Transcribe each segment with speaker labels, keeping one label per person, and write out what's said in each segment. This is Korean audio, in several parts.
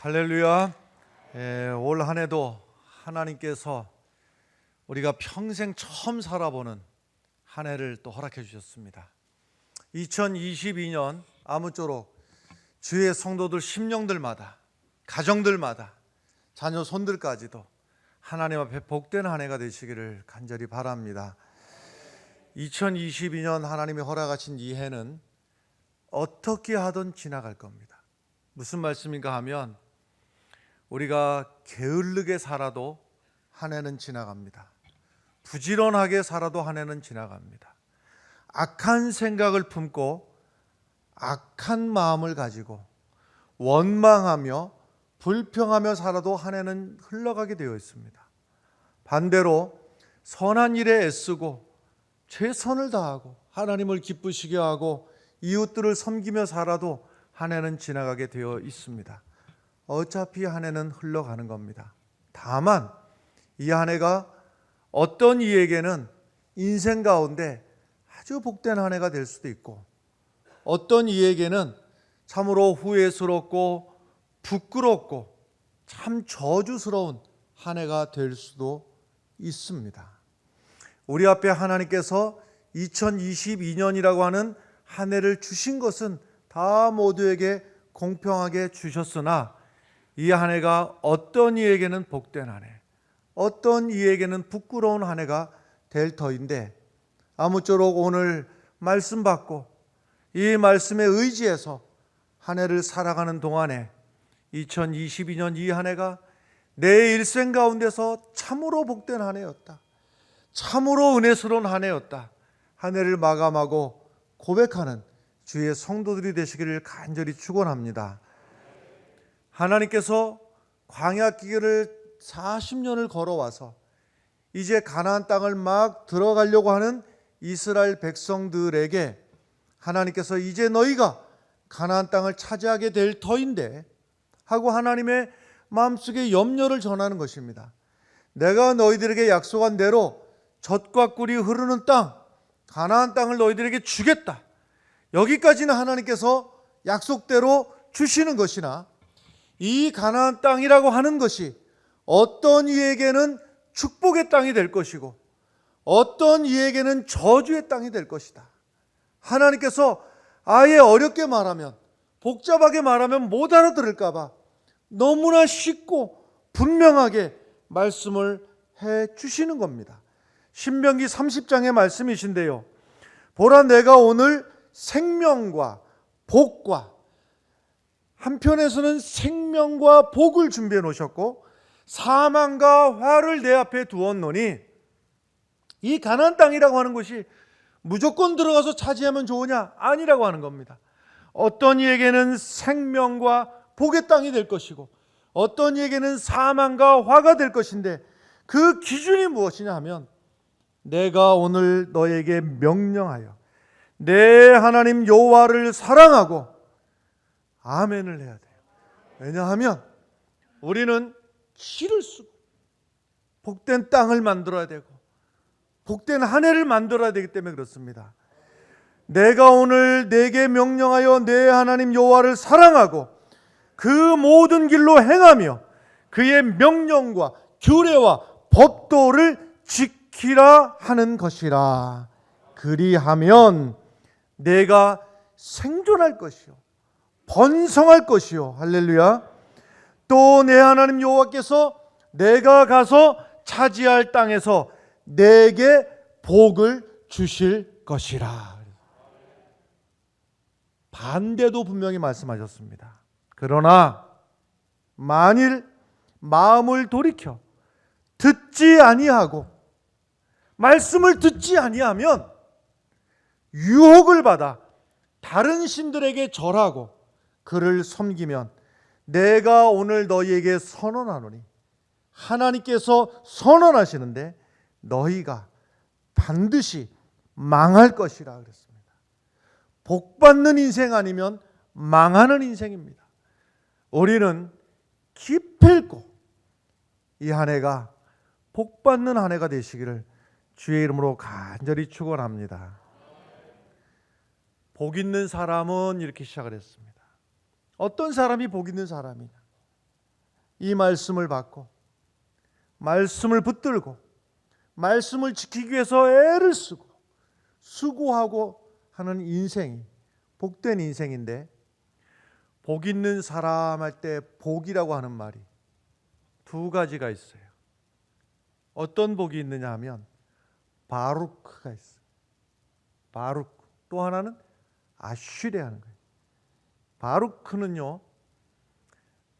Speaker 1: 할렐루야. 올 한 해도 하나님께서 우리가 평생 처음 살아보는 한 해를 또 허락해 주셨습니다. 2022년 아무쪼록 주의 성도들 심령들마다, 가정들마다, 자녀 손들까지도 하나님 앞에 복된 한 해가 되시기를 간절히 바랍니다. 2022년 하나님이 허락하신 이 해는 어떻게 하든 지나갈 겁니다. 무슨 말씀인가 하면 우리가 게으르게 살아도 한 해는 지나갑니다. 부지런하게 살아도 한 해는 지나갑니다. 악한 생각을 품고 악한 마음을 가지고 원망하며 불평하며 살아도 한 해는 흘러가게 되어 있습니다. 반대로 선한 일에 애쓰고 최선을 다하고 하나님을 기쁘시게 하고 이웃들을 섬기며 살아도 한 해는 지나가게 되어 있습니다. 어차피 한 해는 흘러가는 겁니다. 다만 이 한 해가 어떤 이에게는 인생 가운데 아주 복된 한 해가 될 수도 있고, 어떤 이에게는 참으로 후회스럽고 부끄럽고 참 저주스러운 한 해가 될 수도 있습니다. 우리 앞에 하나님께서 2022년이라고 하는 한 해를 주신 것은 다 모두에게 공평하게 주셨으나 이 한 해가 어떤 이에게는 복된 한 해, 어떤 이에게는 부끄러운 한 해가 될 터인데, 아무쪼록 오늘 말씀 받고 이 말씀에 의지해서 한 해를 살아가는 동안에 2022년 이 한 해가 내 일생 가운데서 참으로 복된 한 해였다, 참으로 은혜스러운 한 해였다, 한 해를 마감하고 고백하는 주의 성도들이 되시기를 간절히 축원합니다. 하나님께서 광야 길을 40년을 걸어와서 이제 가나안 땅을 막 들어가려고 하는 이스라엘 백성들에게 하나님께서 이제 너희가 가나안 땅을 차지하게 될 터인데 하고 하나님의 마음속에 염려를 전하는 것입니다. 내가 너희들에게 약속한 대로 젖과 꿀이 흐르는 땅, 가나안 땅을 너희들에게 주겠다. 여기까지는 하나님께서 약속대로 주시는 것이나, 이 가나안 땅이라고 하는 것이 어떤 이에게는 축복의 땅이 될 것이고 어떤 이에게는 저주의 땅이 될 것이다. 하나님께서 아예 어렵게 말하면, 복잡하게 말하면 못 알아들을까 봐 너무나 쉽고 분명하게 말씀을 해 주시는 겁니다. 신명기 30장의 말씀이신데요, 보라 내가 오늘 생명과 복과, 한편에서는 생명과 복을 준비해 놓으셨고 사망과 화를 내 앞에 두었노니, 이 가나안 땅이라고 하는 것이 무조건 들어가서 차지하면 좋으냐? 아니라고 하는 겁니다. 어떤 이에게는 생명과 복의 땅이 될 것이고 어떤 이에게는 사망과 화가 될 것인데, 그 기준이 무엇이냐 하면 내가 오늘 너에게 명령하여 내 하나님 여호와를 사랑하고 아멘을 해야 돼요. 왜냐하면 우리는 길을 쓰고 복된 땅을 만들어야 되고 복된 한 해를 만들어야 되기 때문에 그렇습니다. 내가 오늘 내게 명령하여 내 하나님 여호와를 사랑하고 그 모든 길로 행하며 그의 명령과 규례와 법도를 지키라 하는 것이라. 그리하면 내가 생존할 것이요 번성할 것이요. 할렐루야. 또 내 하나님 여호와께서 내가 가서 차지할 땅에서 내게 복을 주실 것이라. 반대도 분명히 말씀하셨습니다. 그러나 만일 마음을 돌이켜 듣지 아니하고 말씀을 듣지 아니하면 유혹을 받아 다른 신들에게 절하고 그를 섬기면 내가 오늘 너희에게 선언하노니, 하나님께서 선언하시는데 너희가 반드시 망할 것이라 그랬습니다. 복받는 인생 아니면 망하는 인생입니다. 우리는 기필코 이 한 해가 복받는 한 해가 되시기를 주의 이름으로 간절히 축원합니다. 복 있는 사람은 이렇게 시작을 했습니다. 어떤 사람이 복 있는 사람이냐? 이 말씀을 받고 말씀을 붙들고 말씀을 지키기 위해서 애를 쓰고 수고하고 하는 인생이 복된 인생인데, 복 있는 사람 할 때 복이라고 하는 말이 두 가지가 있어요. 어떤 복이 있느냐 하면 바루크가 있어요. 바루크. 또 하나는 아쉬레 하는 거예요. 바루크는요,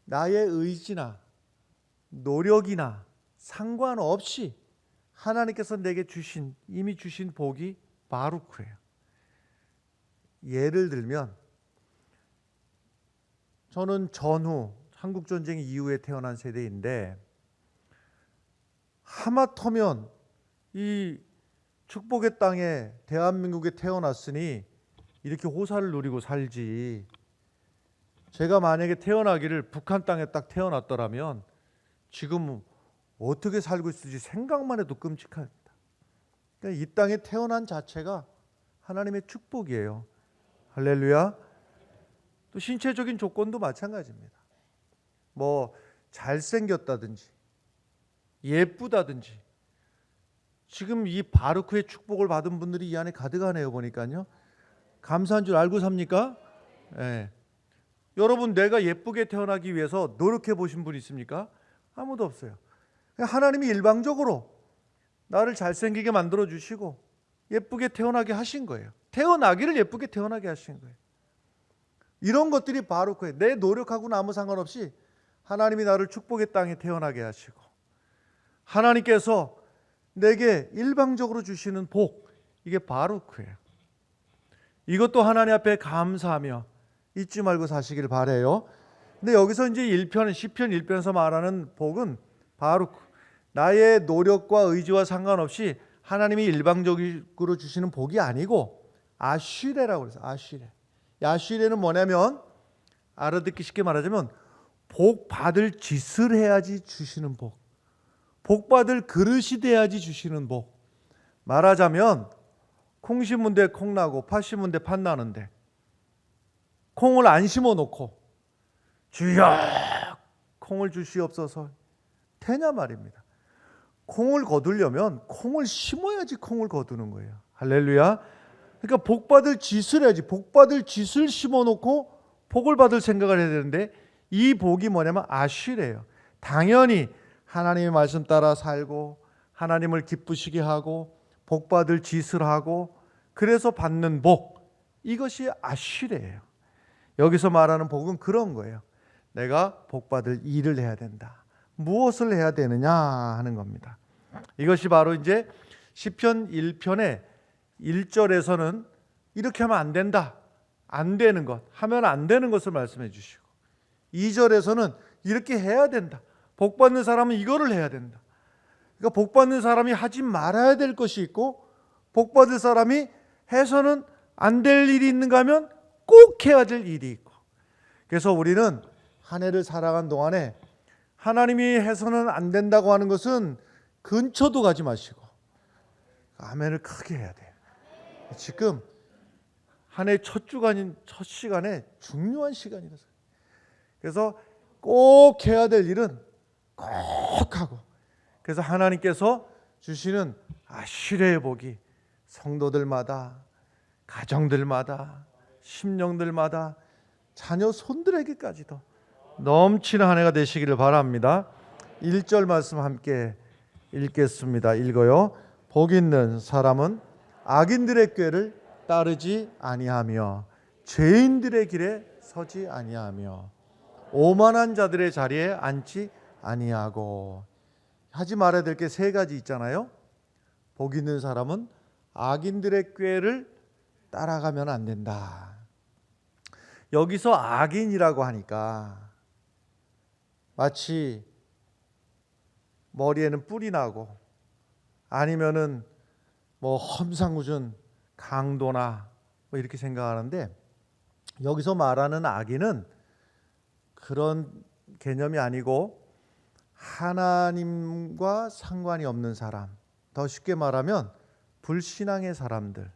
Speaker 1: 나의 의지나 노력이나 상관없이 하나님께서 내게 이미 주신 복이 바루크예요. 예를 들면 저는 전후 한국전쟁 이후에 태어난 세대인데, 하마터면 이 축복의 땅에 대한민국에 태어났으니 이렇게 호사를 누리고 살지, 제가 만약에 태어나기를 북한 땅에 딱 태어났더라면 지금 어떻게 살고 있을지 생각만 해도 끔찍합니다. 그러니까 이 땅에 태어난 자체가 하나님의 축복이에요. 할렐루야. 또 신체적인 조건도 마찬가지입니다. 뭐 잘생겼다든지 예쁘다든지, 지금 이 바루크의 축복을 받은 분들이 이 안에 가득하네요. 보니까요. 감사한 줄 알고 삽니까? 네. 여러분, 내가 예쁘게 태어나기 위해서 노력해 보신 분 있습니까? 아무도 없어요. 하나님이 일방적으로 나를 잘생기게 만들어 주시고 예쁘게 태어나게 하신 거예요. 태어나기를 예쁘게 태어나게 하신 거예요. 이런 것들이 바루크예요. 내 노력하고는 아무 상관없이 하나님이 나를 축복의 땅에 태어나게 하시고 하나님께서 내게 일방적으로 주시는 복, 이게 바루크예요. 이것도 하나님 앞에 감사하며 잊지 말고 사시길 바라요. 근데 여기서 이제 1편, 시편 1편에서 말하는 복은 바루크, 나의 노력과 의지와 상관없이 하나님이 일방적으로 주시는 복이 아니고 아쉬레라고 그래서 아쉬레. 아쉬레는 뭐냐면, 알아듣기 쉽게 말하자면 복 받을 짓을 해야지 주시는 복, 복 받을 그릇이 돼야지 주시는 복. 말하자면 콩 심은 데 콩 나고 팥 심은 데 팥 나는데 콩을 안 심어 놓고 주여 콩을 주시옵소서 되냐 말입니다. 콩을 거두려면 콩을 심어야지 콩을 거두는 거예요. 할렐루야. 그러니까 복 받을 짓을 해야지. 복 받을 짓을 심어 놓고 복을 받을 생각을 해야 되는데, 이 복이 뭐냐면 아쉬래요. 당연히 하나님의 말씀 따라 살고 하나님을 기쁘시게 하고 복 받을 짓을 하고 그래서 받는 복, 이것이 아쉬래요. 여기서 말하는 복은 그런 거예요. 내가 복 받을 일을 해야 된다. 무엇을 해야 되느냐 하는 겁니다. 이것이 바로 이제 시편 1편의 1절에서는 이렇게 하면 안 된다, 안 되는 것, 하면 안 되는 것을 말씀해 주시고, 2절에서는 이렇게 해야 된다, 복 받는 사람은 이거를 해야 된다. 그러니까 복 받는 사람이 하지 말아야 될 것이 있고, 복 받을 사람이 해서는 안 될 일이 있는가 하면 꼭 해야 될 일이 있고. 그래서 우리는 한 해를 살아간 동안에 하나님이 해서는 안 된다고 하는 것은 근처도 가지 마시고 아멘을 크게 해야 돼요. 지금 한 해 첫 주간인 첫 시간에 중요한 시간이라서, 그래서 꼭 해야 될 일은 꼭 하고, 그래서 하나님께서 주시는 아쉬레의 복이 성도들마다, 가정들마다, 심령들마다, 자녀 손들에게까지도 넘치는 한 해가 되시기를 바랍니다. 1절 말씀 함께 읽겠습니다. 읽어요. 복 있는 사람은 악인들의 꾀를 따르지 아니하며 죄인들의 길에 서지 아니하며 오만한 자들의 자리에 앉지 아니하고. 하지 말아야 될 게 세 가지 있잖아요. 복 있는 사람은 악인들의 꾀를 따라가면 안 된다. 여기서 악인이라고 하니까 마치 머리에는 뿔이 나고 아니면은 뭐 험상궂은 강도나 뭐 이렇게 생각하는데, 여기서 말하는 악인은 그런 개념이 아니고 하나님과 상관이 없는 사람, 더 쉽게 말하면 불신앙의 사람들.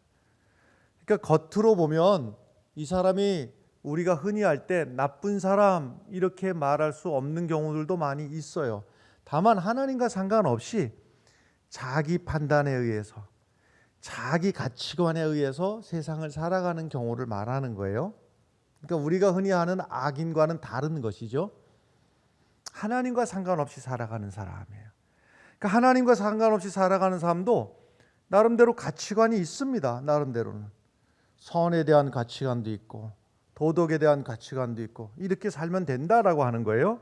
Speaker 1: 그러니까 겉으로 보면 이 사람이 우리가 흔히 할 때 나쁜 사람 이렇게 말할 수 없는 경우들도 많이 있어요. 다만 하나님과 상관없이 자기 판단에 의해서, 자기 가치관에 의해서 세상을 살아가는 경우를 말하는 거예요. 그러니까 우리가 흔히 하는 악인과는 다른 것이죠. 하나님과 상관없이 살아가는 사람이에요. 그러니까 하나님과 상관없이 살아가는 사람도 나름대로 가치관이 있습니다. 나름대로는 선에 대한 가치관도 있고 도덕에 대한 가치관도 있고 이렇게 살면 된다라고 하는 거예요.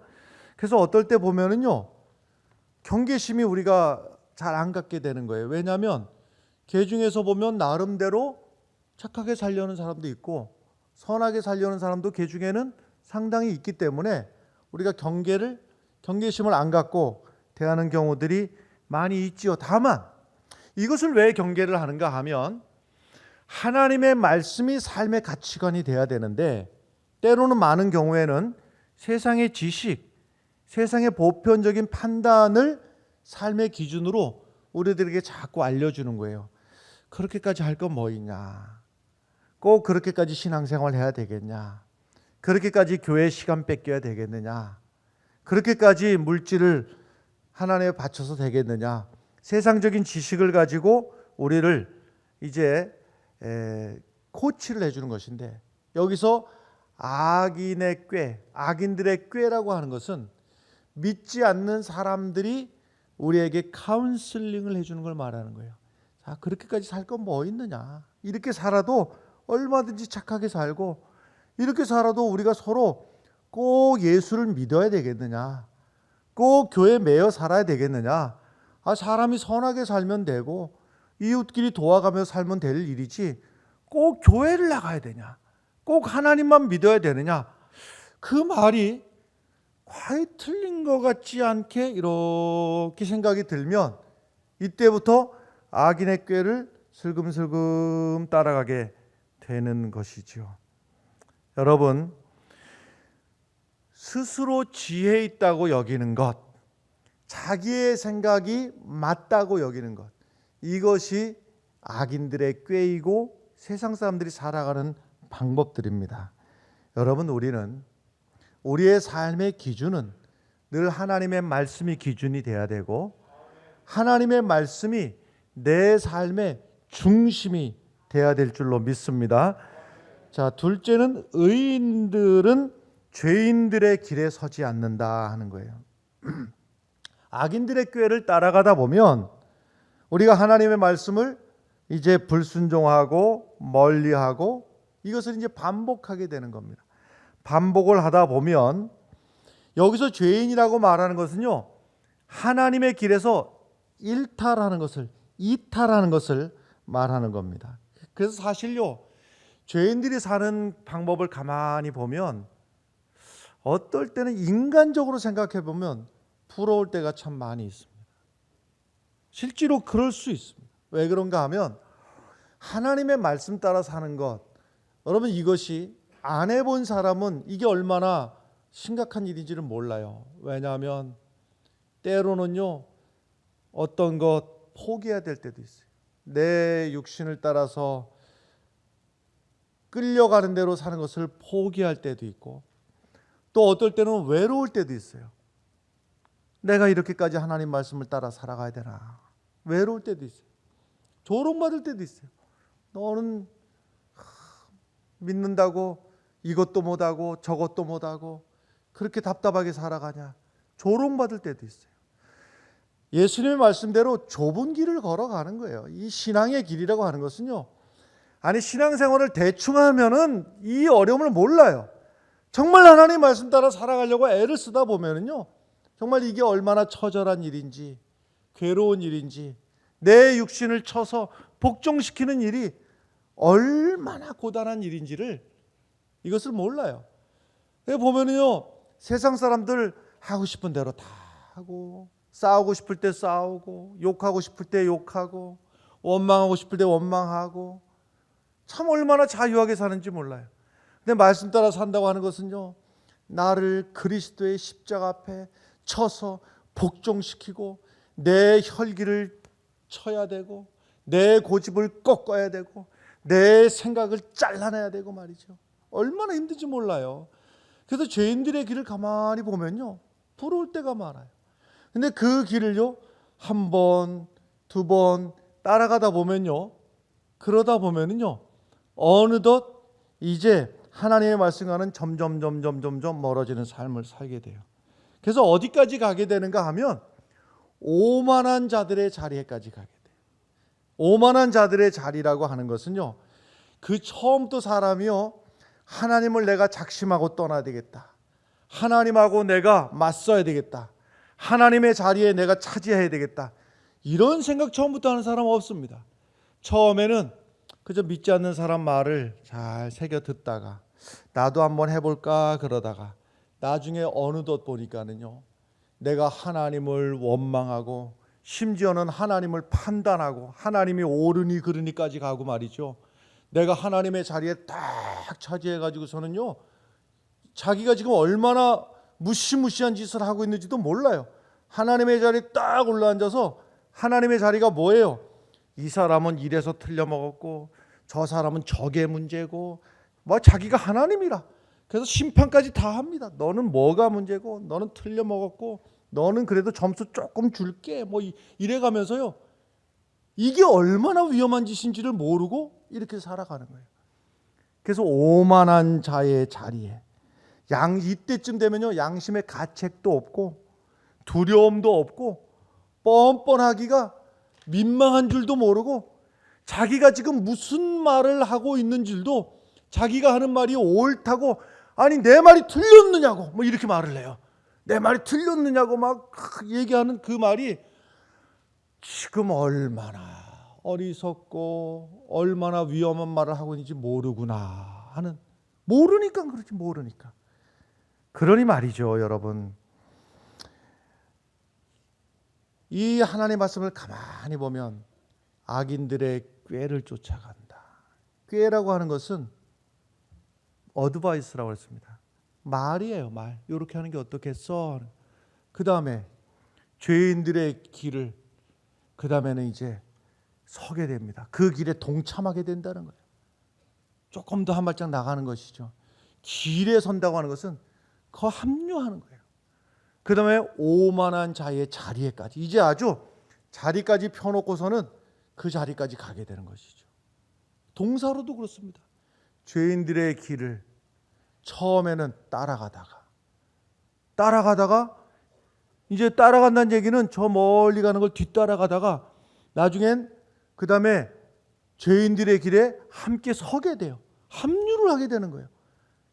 Speaker 1: 그래서 어떨 때 보면은요, 경계심이 우리가 잘 안 갖게 되는 거예요. 왜냐하면 개 중에서 보면 나름대로 착하게 살려는 사람도 있고 선하게 살려는 사람도 개 중에는 상당히 있기 때문에 우리가 경계심을 안 갖고 대하는 경우들이 많이 있지요. 다만 이것을 왜 경계를 하는가 하면 하나님의 말씀이 삶의 가치관이 돼야 되는데 때로는 많은 경우에는 세상의 지식, 세상의 보편적인 판단을 삶의 기준으로 우리들에게 자꾸 알려주는 거예요. 그렇게까지 할 건 뭐 있냐? 꼭 그렇게까지 신앙생활 해야 되겠냐? 그렇게까지 교회 시간 뺏겨야 되겠느냐? 그렇게까지 물질을 하나님에 바쳐서 되겠느냐? 세상적인 지식을 가지고 우리를 이제 코치를 해주는 것인데, 여기서 악인의 꾀, 악인들의 꾀라고 하는 것은 믿지 않는 사람들이 우리에게 카운슬링을 해주는 걸 말하는 거예요. 자, 그렇게까지 살 건 뭐 있느냐? 이렇게 살아도 얼마든지 착하게 살고 이렇게 살아도 우리가 서로 꼭 예수를 믿어야 되겠느냐? 꼭 교회에 매여 살아야 되겠느냐? 사람이 선하게 살면 되고 이웃끼리 도와가며 살면 될 일이지 꼭 교회를 나가야 되냐? 꼭 하나님만 믿어야 되느냐? 그 말이 과연 틀린 것 같지 않게 이렇게 생각이 들면 이때부터 악인의 꾀를 슬금슬금 따라가게 되는 것이죠. 여러분, 스스로 지혜 있다고 여기는 것, 자기의 생각이 맞다고 여기는 것, 이것이 악인들의 꾀이고 세상 사람들이 살아가는 방법들입니다. 여러분, 우리의 삶의 기준은 늘 하나님의 말씀이 기준이 돼야 되고 하나님의 말씀이 내 삶의 중심이 돼야 될 줄로 믿습니다. 자, 둘째는 의인들은 죄인들의 길에 서지 않는다 하는 거예요. 악인들의 꾀를 따라가다 보면 우리가 하나님의 말씀을 이제 불순종하고 멀리하고 이것을 이제 반복하게 되는 겁니다. 반복을 하다 보면 여기서 죄인이라고 말하는 것은요, 하나님의 길에서 일탈하는 것을, 이탈하는 것을 말하는 겁니다. 그래서 사실요, 죄인들이 사는 방법을 가만히 보면 어떨 때는 인간적으로 생각해 보면 부러울 때가 참 많이 있습니다. 실제로 그럴 수 있습니다. 왜 그런가 하면 하나님의 말씀 따라 사는 것, 여러분 이것이 안 해본 사람은 이게 얼마나 심각한 일인지를 몰라요. 왜냐하면 때로는요, 어떤 것 포기해야 될 때도 있어요. 내 육신을 따라서 끌려가는 대로 사는 것을 포기할 때도 있고 또 어떨 때는 외로울 때도 있어요. 내가 이렇게까지 하나님 말씀을 따라 살아가야 되나? 외로울 때도 있어요. 조롱받을 때도 있어요. 너는 믿는다고 이것도 못하고 저것도 못하고 그렇게 답답하게 살아가냐? 조롱받을 때도 있어요. 예수님의 말씀대로 좁은 길을 걸어가는 거예요. 이 신앙의 길이라고 하는 것은요, 신앙생활을 대충 하면은 이 어려움을 몰라요. 정말 하나님 말씀 따라 살아가려고 애를 쓰다 보면은요, 정말 이게 얼마나 처절한 일인지, 괴로운 일인지, 내 육신을 쳐서 복종시키는 일이 얼마나 고단한 일인지를 이것을 몰라요. 보면은요, 세상 사람들 하고 싶은 대로 다 하고, 싸우고 싶을 때 싸우고, 욕하고 싶을 때 욕하고, 원망하고 싶을 때 원망하고, 참 얼마나 자유하게 사는지 몰라요. 근데 말씀 따라 산다고 하는 것은요, 나를 그리스도의 십자가 앞에 쳐서 복종시키고 내 혈기를 쳐야 되고 내 고집을 꺾어야 되고 내 생각을 잘라내야 되고 말이죠. 얼마나 힘든지 몰라요. 그래서 죄인들의 길을 가만히 보면요, 부러울 때가 많아요. 근데 그 길을요, 한 번, 두 번 따라가다 보면요, 그러다 보면은요, 어느덧 이제 하나님의 말씀과는 점점 멀어지는 삶을 살게 돼요. 그래서 어디까지 가게 되는가 하면 오만한 자들의 자리에까지 가게 돼요. 오만한 자들의 자리라고 하는 것은요, 그 처음부터 사람이요, 하나님을 내가 작심하고 떠나야 되겠다, 하나님하고 내가 맞서야 되겠다, 하나님의 자리에 내가 차지해야 되겠다, 이런 생각 처음부터 하는 사람은 없습니다. 처음에는 그저 믿지 않는 사람 말을 잘 새겨 듣다가 나도 한번 해볼까 그러다가 나중에 어느덧 보니까는요, 내가 하나님을 원망하고 심지어는 하나님을 판단하고 하나님이 옳으니 그르니까지 가고 말이죠. 내가 하나님의 자리에 딱 차지해가지고서는요, 자기가 지금 얼마나 무시무시한 짓을 하고 있는지도 몰라요. 하나님의 자리에 딱 올라앉아서 하나님의 자리가 뭐예요? 이 사람은 이래서 틀려먹었고 저 사람은 저게 문제고, 뭐 자기가 하나님이라 그래서 심판까지 다 합니다. 너는 뭐가 문제고, 너는 틀려먹었고, 너는 그래도 점수 조금 줄게, 뭐 이래가면서요, 이게 얼마나 위험한 짓인지를 모르고 이렇게 살아가는 거예요. 그래서 오만한 자의 자리에 이때쯤 되면요, 양심의 가책도 없고 두려움도 없고 뻔뻔하기가 민망한 줄도 모르고 자기가 지금 무슨 말을 하고 있는 줄도, 자기가 하는 말이 옳다고, 아니 내 말이 틀렸느냐고 뭐 이렇게 말을 해요. 내 말이 틀렸느냐고 막 얘기하는 그 말이 지금 얼마나 어리석고 얼마나 위험한 말을 하고 있는지 모르구나 하는, 모르니까 그렇지, 모르니까. 그러니 말이죠, 여러분, 이 하나님의 말씀을 가만히 보면 악인들의 꾀를 쫓아간다. 꾀라고 하는 것은 어드바이스라고 했습니다. 말이에요, 말. 이렇게 하는 게 어떻겠어? 그 다음에 죄인들의 길을, 그 다음에는 이제 서게 됩니다. 그 길에 동참하게 된다는 거예요. 조금 더 한 발짝 나가는 것이죠. 길에 선다고 하는 것은 그 합류하는 거예요. 그 다음에 오만한 자의 자리에까지, 이제 아주 자리까지 펴놓고서는 그 자리까지 가게 되는 것이죠. 동사로도 그렇습니다. 죄인들의 길을 처음에는 따라가다가 이제 따라간다는 얘기는 저 멀리 가는 걸 뒤따라가다가 나중엔 그 다음에 죄인들의 길에 함께 서게 돼요. 합류를 하게 되는 거예요.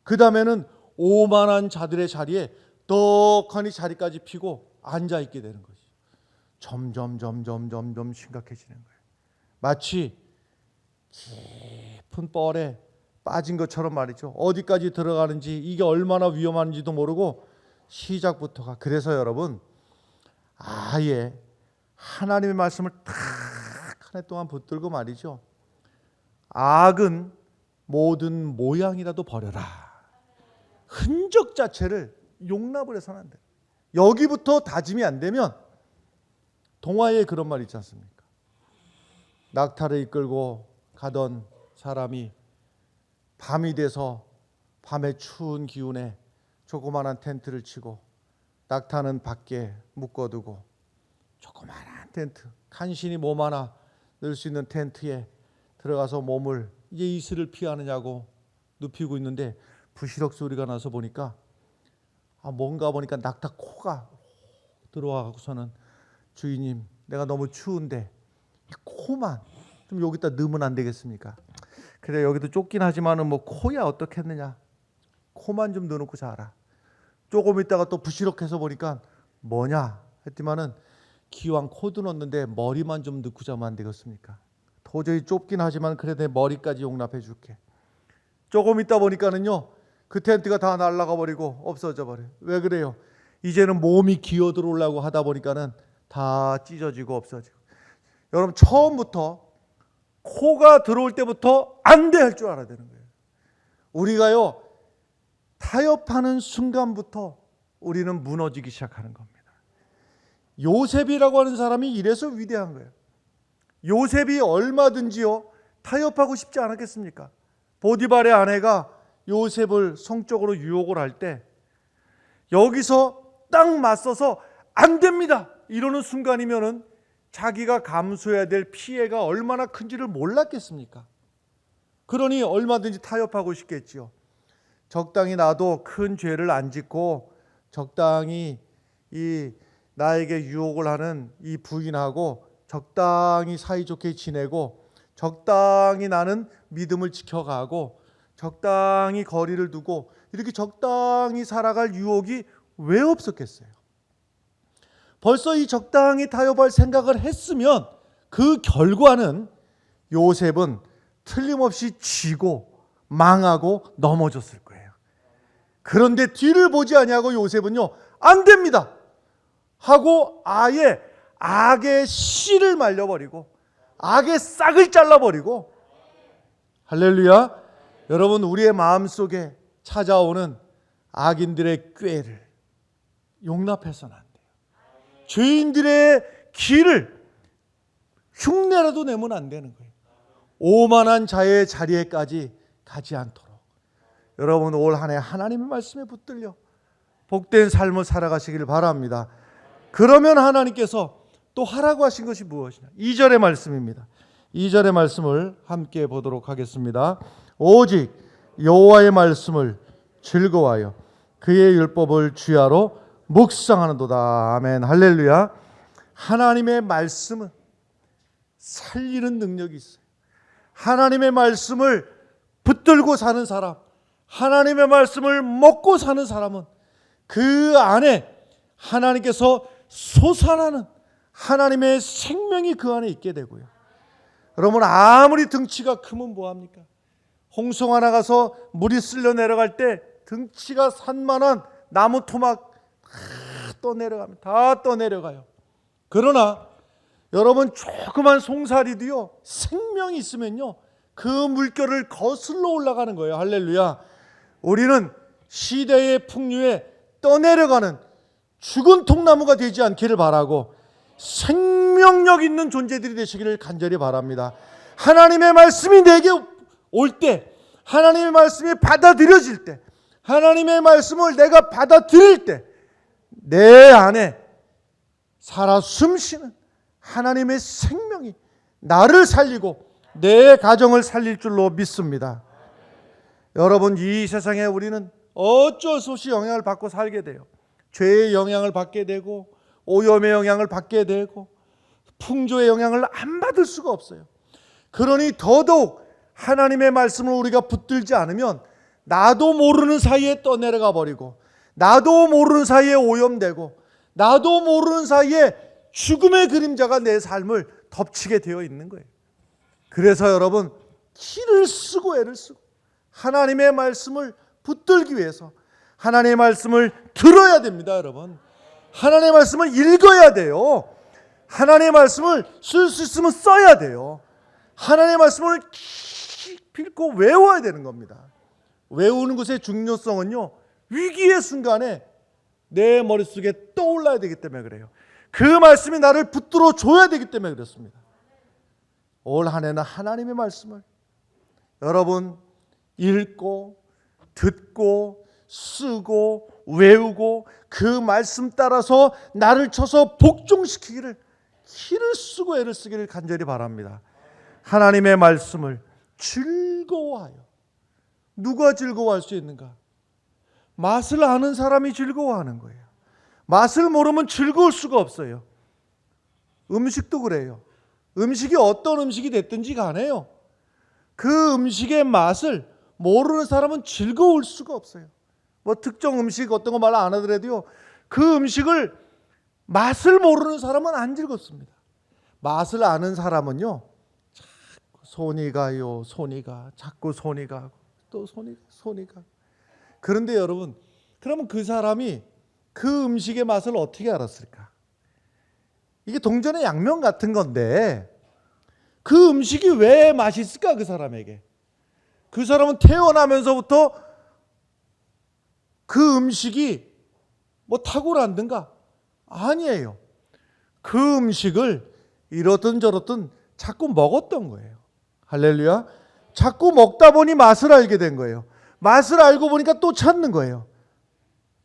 Speaker 1: 그 다음에는 오만한 자들의 자리에 떡하니 자리까지 피고 앉아있게 되는 것이죠. 점점 심각해지는 거예요. 마치 깊은 뻘에 빠진 것처럼 말이죠. 어디까지 들어가는지, 이게 얼마나 위험한지도 모르고 시작부터가. 그래서 여러분, 아예 하나님의 말씀을 탁 한 해 동안 붙들고 말이죠, 악은 모든 모양이라도 버려라. 흔적 자체를 용납을 해서는 안 돼요. 여기부터 다짐이 안 되면, 동화에 그런 말 있지 않습니까? 낙타를 이끌고 가던 사람이 밤이 돼서 밤의 추운 기운에 조그마한 텐트를 치고 낙타는 밖에 묶어두고 조그마한 텐트, 간신히 몸 하나 넣을 수 있는 텐트에 들어가서 몸을 이제 이슬을 피하느냐고 눕히고 있는데 부시럭 소리가 나서 보니까 뭔가 보니까 낙타 코가 들어와서는, 주인님 내가 너무 추운데 이 코만 좀 여기다 넣으면 안 되겠습니까? 그래, 여기도 좁긴 하지만은 뭐 코야 어떻겠느냐, 코만 좀 넣어놓고 자라. 조금 있다가 또 부시럭해서 보니까 뭐냐 했더니만은, 기왕 코도 넣었는데 머리만 좀 넣고 자면 안 되겠습니까? 도저히 좁긴 하지만 그래 내 머리까지 용납해 줄게. 조금 있다 보니까는요, 그 텐트가 다 날아가 버리고 없어져 버려요. 왜 그래요? 이제는 몸이 기어 들어오려고 하다 보니까는 다 찢어지고 없어지고. 여러분, 처음부터 코가 들어올 때부터 안 돼 할 줄 알아야 되는 거예요. 우리가요, 타협하는 순간부터 우리는 무너지기 시작하는 겁니다. 요셉이라고 하는 사람이 이래서 위대한 거예요. 요셉이 얼마든지요 타협하고 싶지 않았겠습니까? 보디발의 아내가 요셉을 성적으로 유혹을 할 때 여기서 딱 맞서서 안 됩니다 이러는 순간이면은 자기가 감수해야 될 피해가 얼마나 큰지를 몰랐겠습니까? 그러니 얼마든지 타협하고 싶겠지요. 적당히 나도 큰 죄를 안 짓고 적당히 이 나에게 유혹을 하는 이 부인하고 적당히 사이좋게 지내고 적당히 나는 믿음을 지켜가고 적당히 거리를 두고 이렇게 적당히 살아갈 유혹이 왜 없었겠어요? 벌써 이 적당히 타협할 생각을 했으면 그 결과는 요셉은 틀림없이 지고 망하고 넘어졌을 거예요. 그런데 뒤를 보지 아니하고 요셉은요, 안 됩니다 하고 아예 악의 씨를 말려버리고 악의 싹을 잘라버리고, 할렐루야. 여러분, 우리의 마음속에 찾아오는 악인들의 꾀를 용납해서는 안 돼요. 죄인들의 길을 흉내라도 내면 안 되는 거예요. 오만한 자의 자리에까지 가지 않도록 여러분 올 한 해 하나님의 말씀에 붙들려 복된 삶을 살아가시길 바랍니다. 그러면 하나님께서 또 하라고 하신 것이 무엇이냐? 2절의 말씀입니다. 2절의 말씀을 함께 보도록 하겠습니다. 오직 여호와의 말씀을 즐거워하여 그의 율법을 주야로 묵상하는도다. 아멘. 할렐루야. 하나님의 말씀은 살리는 능력이 있어요. 하나님의 말씀을 붙들고 사는 사람, 하나님의 말씀을 먹고 사는 사람은 그 안에 하나님께서 솟아나는 하나님의 생명이 그 안에 있게 되고요. 여러분, 아무리 등치가 크면 뭐합니까? 홍성 하나 가서 물이 쓸려 내려갈 때 등치가 산만한 나무 토막 다 떠내려가요. 그러나 여러분, 조그만 송사리도요, 생명이 있으면요 그 물결을 거슬러 올라가는 거예요. 할렐루야. 우리는 시대의 풍류에 떠내려가는 죽은 통나무가 되지 않기를 바라고 생명력 있는 존재들이 되시기를 간절히 바랍니다. 하나님의 말씀이 내게 올 때, 하나님의 말씀이 받아들여질 때, 하나님의 말씀을 내가 받아들일 때 내 안에 살아 숨쉬는 하나님의 생명이 나를 살리고 내 가정을 살릴 줄로 믿습니다. 여러분, 이 세상에 우리는 어쩔 수 없이 영향을 받고 살게 돼요. 죄의 영향을 받게 되고 오염의 영향을 받게 되고 풍조의 영향을 안 받을 수가 없어요. 그러니 더더욱 하나님의 말씀을 우리가 붙들지 않으면 나도 모르는 사이에 떠내려가 버리고 나도 모르는 사이에 오염되고 나도 모르는 사이에 죽음의 그림자가 내 삶을 덮치게 되어 있는 거예요. 그래서 여러분, 기를 쓰고 애를 쓰고 하나님의 말씀을 붙들기 위해서 하나님의 말씀을 들어야 됩니다. 여러분, 하나님의 말씀을 읽어야 돼요. 하나님의 말씀을 쓸 수 있으면 써야 돼요. 하나님의 말씀을 깊고 외워야 되는 겁니다. 외우는 것의 중요성은요, 위기의 순간에 내 머릿속에 떠올라야 되기 때문에 그래요. 그 말씀이 나를 붙들어 줘야 되기 때문에 그렇습니다. 올 한 해는 하나님의 말씀을 여러분 읽고 듣고 쓰고 외우고 그 말씀 따라서 나를 쳐서 복종시키기를 기를 쓰고 애를 쓰기를 간절히 바랍니다. 하나님의 말씀을 즐거워하여. 누가 즐거워할 수 있는가? 맛을 아는 사람이 즐거워하는 거예요. 맛을 모르면 즐거울 수가 없어요. 음식도 그래요. 음식이 어떤 음식이 됐든지 간에요, 그 음식의 맛을 모르는 사람은 즐거울 수가 없어요. 뭐 특정 음식 어떤 거 말 안 하더라도요, 그 음식을 맛을 모르는 사람은 안 즐겁습니다. 맛을 아는 사람은요, 자꾸 손이 가요. 자꾸 손이 가고 또 손이 가고. 그런데 여러분, 그러면 그 사람이 그 음식의 맛을 어떻게 알았을까? 이게 동전의 양면 같은 건데 그 음식이 왜 맛있을까? 그 사람에게. 그 사람은 태어나면서부터 그 음식이 뭐 탁월한든가? 아니에요. 그 음식을 이렇든 저렇든 자꾸 먹었던 거예요. 할렐루야. 자꾸 먹다 보니 맛을 알게 된 거예요. 맛을 알고 보니까 또 찾는 거예요.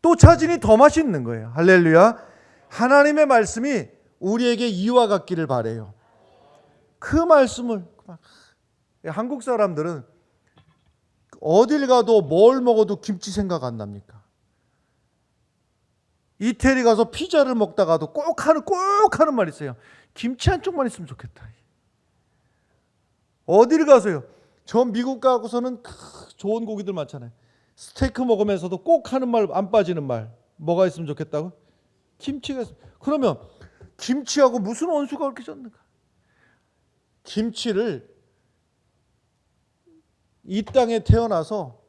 Speaker 1: 또 찾으니 더 맛있는 거예요. 할렐루야. 하나님의 말씀이 우리에게 이와 같기를 바라요. 그 말씀을, 한국 사람들은 어딜 가도 뭘 먹어도 김치 생각 안 납니까? 이태리 가서 피자를 먹다가도 꼭 하는 말 있어요. 김치 한 쪽만 있으면 좋겠다. 어딜 가서요. 저 미국 가고서는 좋은 고기들 많잖아요. 스테이크 먹으면서도 꼭 하는 말, 안 빠지는 말. 뭐가 있으면 좋겠다고? 김치가 있으면. 그러면 김치하고 무슨 원수가 그렇게 졌는가? 김치를 이 땅에 태어나서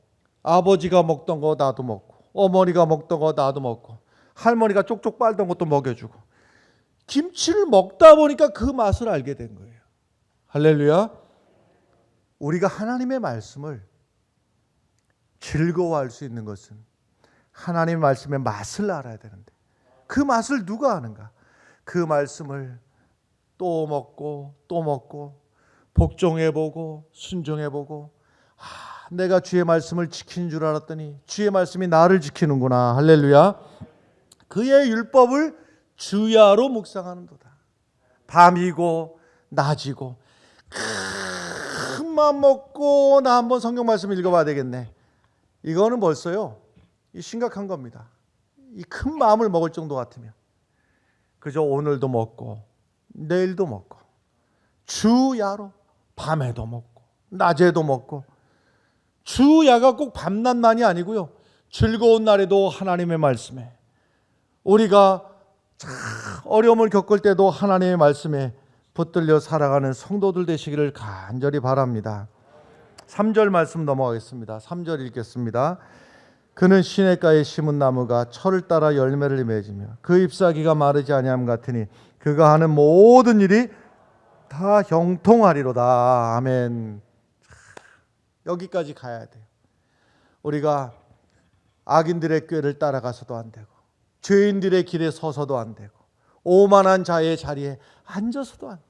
Speaker 1: 아버지가 먹던 거 나도 먹고, 어머니가 먹던 거 나도 먹고, 할머니가 쪽쪽 빨던 것도 먹여주고, 김치를 먹다 보니까 그 맛을 알게 된 거예요. 할렐루야. 우리가 하나님의 말씀을 즐거워할 수 있는 것은 하나님의 말씀의 맛을 알아야 되는데, 그 맛을 누가 아는가? 그 말씀을 또 먹고 또 먹고 복종해보고 순종해보고, 내가 주의 말씀을 지키는 줄 알았더니 주의 말씀이 나를 지키는구나. 할렐루야. 그의 율법을 주야로 묵상하는도다. 밤이고 낮이고. 큰맘 먹고 나 한번 성경 말씀 읽어봐야 되겠네. 이거는 벌써요, 이 심각한 겁니다. 이 큰 마음을 먹을 정도 같으면 그저 오늘도 먹고 내일도 먹고 주야로 밤에도 먹고 낮에도 먹고, 주야가 꼭 밤낮만이 아니고요, 즐거운 날에도 하나님의 말씀에, 우리가 어려움을 겪을 때도 하나님의 말씀에 붙들려 살아가는 성도들 되시기를 간절히 바랍니다. 3절 말씀 넘어가겠습니다. 3절 읽겠습니다. 그는 시냇가에 심은 나무가 철을 따라 열매를 맺으며 그 잎사귀가 마르지 아니함 같으니 그가 하는 모든 일이 다 형통하리로다. 아멘. 여기까지 가야 돼요. 우리가 악인들의 꾀를 따라가서도 안 되고, 죄인들의 길에 서서도 안 되고, 오만한 자의 자리에 앉아서도 안 돼요.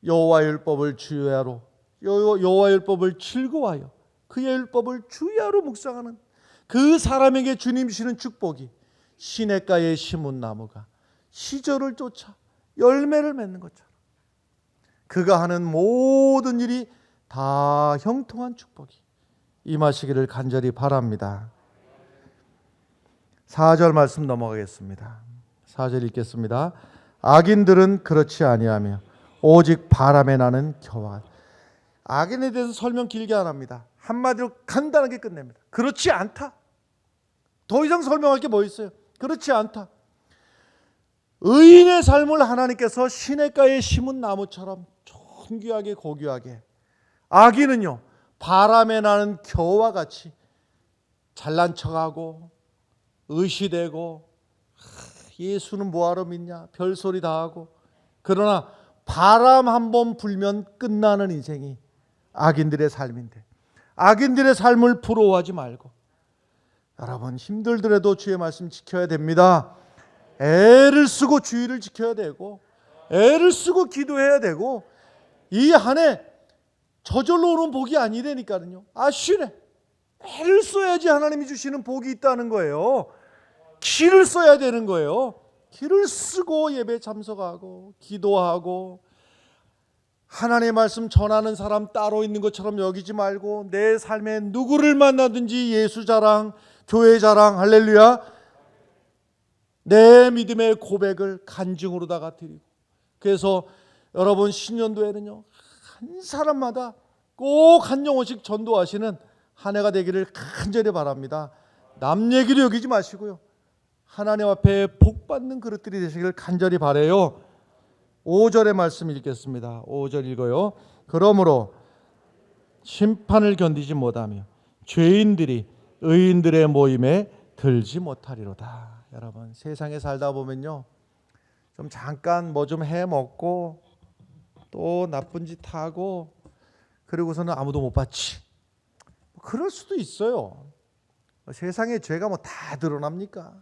Speaker 1: 여호와의 율법을 주야로, 여호와의 율법을 즐거워하여 그의 율법을 주야로 묵상하는 그 사람에게 주님 주시는 축복이 시냇가에 심은 나무가 시절을 쫓아 열매를 맺는 것처럼, 그가 하는 모든 일이 다 형통한 축복이 임하시기를 간절히 바랍니다. 4절 말씀 넘어가겠습니다. 4절 읽겠습니다. 악인들은 그렇지 아니하며 오직 바람에 나는 겨와. 악인에 대해서 설명 길게 안 합니다. 한마디로 간단하게 끝냅니다. 그렇지 않다. 더 이상 설명할 게 뭐 있어요? 그렇지 않다. 의인의 삶을 하나님께서 시냇가에 심은 나무처럼 존귀하게 고귀하게, 악인은요 바람에 나는 겨와 같이 잘난 척하고 의시되고, 예수는 뭐하러 믿냐 별소리 다 하고, 그러나 바람 한 번 불면 끝나는 인생이 악인들의 삶인데, 악인들의 삶을 부러워하지 말고, 여러분 힘들더라도 주의 말씀 지켜야 됩니다. 애를 쓰고 주의를 지켜야 되고, 애를 쓰고 기도해야 되고, 이 한 해 저절로 오는 복이 아니라니까요. 쉬래. 애를 써야지 하나님이 주시는 복이 있다는 거예요. 기를 써야 되는 거예요. 기를 쓰고 예배 참석하고 기도하고, 하나님의 말씀 전하는 사람 따로 있는 것처럼 여기지 말고, 내 삶에 누구를 만나든지 예수 자랑, 교회 자랑, 할렐루야, 내 믿음의 고백을 간증으로다가 드리고. 그래서 여러분 신년도에는요 한 사람마다 꼭 한 영혼씩 전도하시는 한 해가 되기를 간절히 바랍니다. 남 얘기를 여기지 마시고요, 하나님 앞에 복 받는 그릇들이 되시기를 간절히 바라요. 5절의 말씀 읽겠습니다. 5절 읽어요. 그러므로 심판을 견디지 못하며 죄인들이 의인들의 모임에 들지 못하리로다. 여러분 세상에 살다 보면요, 좀 잠깐 뭐 좀 해 먹고 또 나쁜 짓 하고 그리고서는 아무도 못 봤지, 그럴 수도 있어요. 세상에 죄가 뭐 다 드러납니까?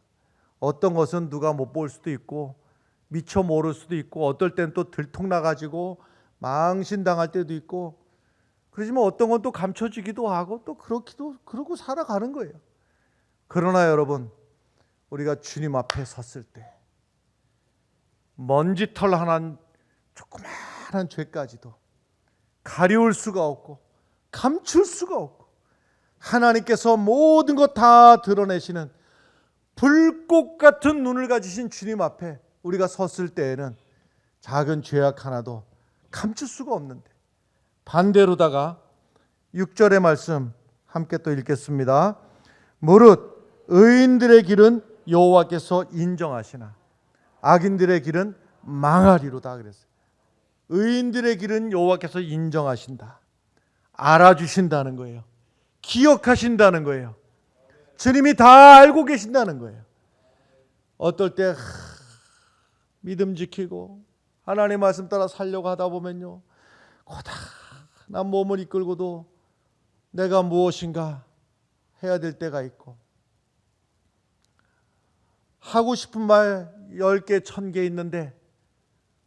Speaker 1: 어떤 것은 누가 못 볼 수도 있고 미처 모를 수도 있고, 어떨 땐 또 들통나가지고 망신당할 때도 있고, 그러지만 어떤 건 또 감춰지기도 하고 또 그러고 살아가는 거예요. 그러나 여러분, 우리가 주님 앞에 섰을 때 먼지털 하나 조그마한 죄까지도 가려울 수가 없고 감출 수가 없고 하나님께서 모든 것 다 드러내시는 불꽃 같은 눈을 가지신 주님 앞에 우리가 섰을 때에는 작은 죄악 하나도 감출 수가 없는데, 반대로다가 6절의 말씀 함께 또 읽겠습니다. 무릇 의인들의 길은 여호와께서 인정하시나 악인들의 길은 망하리로다 그랬어요. 의인들의 길은 여호와께서 인정하신다. 알아주신다는 거예요. 기억하신다는 거예요. 주님이 다 알고 계신다는 거예요. 어떨 때 믿음 지키고 하나님 말씀 따라 살려고 하다 보면요, 고단한 몸을 이끌고도 내가 무엇인가 해야 될 때가 있고, 하고 싶은 말 10개, 1000개 있는데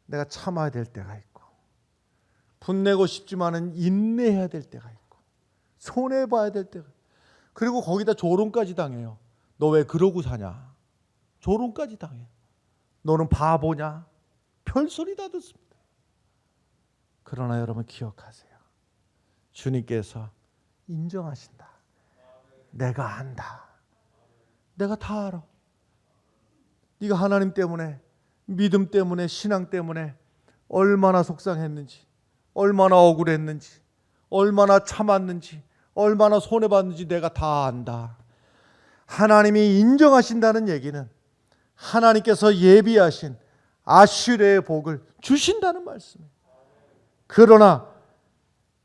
Speaker 1: 내가 참아야 될 때가 있고, 분내고 싶지만은 인내해야 될 때가 있고, 손해봐야 될 때가 있고, 그리고 거기다 조롱까지 당해요. 너 왜 그러고 사냐? 조롱까지 당해요. 너는 바보냐? 별소리 다 듣습니다. 그러나 여러분 기억하세요. 주님께서 인정하신다. 내가 안다. 내가 다 알아. 네가 하나님 때문에, 믿음 때문에, 신앙 때문에 얼마나 속상했는지, 얼마나 억울했는지, 얼마나 참았는지, 얼마나 손해봤는지 내가 다 안다. 하나님이 인정하신다는 얘기는 하나님께서 예비하신 아슈르의 복을 주신다는 말씀이에요. 그러나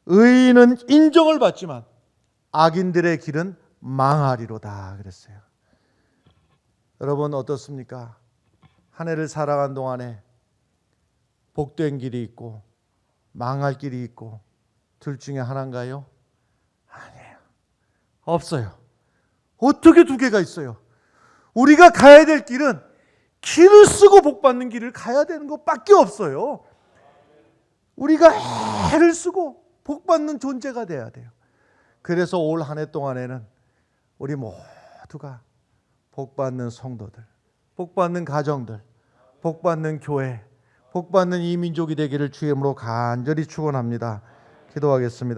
Speaker 1: 의인은 인정을 받지만 악인들의 길은 망하리로다 그랬어요. 여러분 어떻습니까? 한 해를 살아간 동안에 복된 길이 있고 망할 길이 있고 둘 중에 하나인가요? 아니에요. 없어요. 어떻게 두 개가 있어요? 우리가 가야 될 길은 길을 쓰고 복받는 길을 가야 되는 것밖에 없어요. 우리가 애를 쓰고 복받는 존재가 돼야 돼요. 그래서 올 한 해 동안에는 우리 모두가 복받는 성도들, 복받는 가정들, 복받는 교회, 복받는 이 민족이 되기를 주의 이름으로 간절히 축원합니다. 기도하겠습니다.